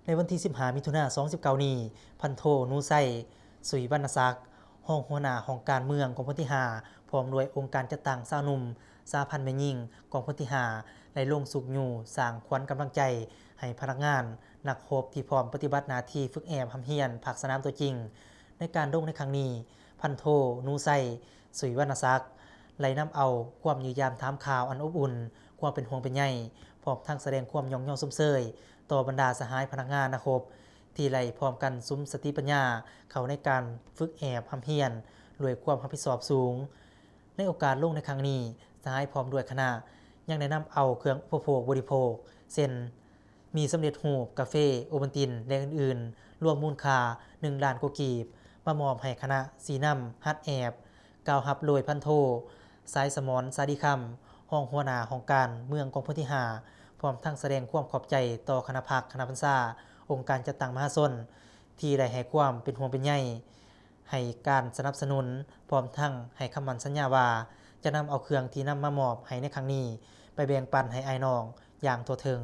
ในวันที่15มิถุนายน2019นี้พันโทนูไซสุยวรรณศักดิ์ห้องหัวหน้าของการเมืองกองพลที่5พร้อมด้วยองค์การจัดตั้งสาวหนุ่มสาพันธ์แม่หญิงกองพลที่5ได้ลงสุกอยู่สร้างขวัญกำลังใจให้พนักงานนักรบที่พร้อมปฏิบัติหน้าที่ฝึกแอบหำเฮียนภาคสนามตัวจริงในการลงในครั้งนี้พันโทนูไซสุยวรรณศักดิ์ไล่นำเอาความยืนยามถามข่าวอันอบอุ่นความเป็นห่วงเป็นใยพร้อมทั้งแสดงความยองย่อสมเสยต่อบรรดาสหายพนักงานนะครับที่ไล่พร้อมกันซุ้มสติปัญญาเขาในการฝึกแอบหำเฮียนด้วยความรับผิดชอบสูงในโอกาสลงในครั้งนี้สหายพร้อมด้วยคณะยังได้นำเอาเครื่องอุปโภคบริโภคเช่นมีสำเร็จรูปกาแฟโอวัลตินและอื่นๆรวมมูลค่า1ล้านกว่ากีบมามอบให้คณะสีน้ำฮัดแอบกล่าวรับโดยพันโทสายสมรสาดีคำห้องหัวหน้าของการเมืองกองพลที่5พร้อมทั้งแสดงความขอบใจต่อคณะพักคณะพรรษาองค์การจัดตั้งมหาชนที่ได้ให้ความเป็นห่วงเป็นใยให้การสนับสนุนพร้อมทั้งให้คำมั่นสัญญาว่าจะนำเอาเครื่องที่นำมามอบให้ในครั้งนี้ไปแบ่งปันให้อ้ายน้องอย่างทั่วถึง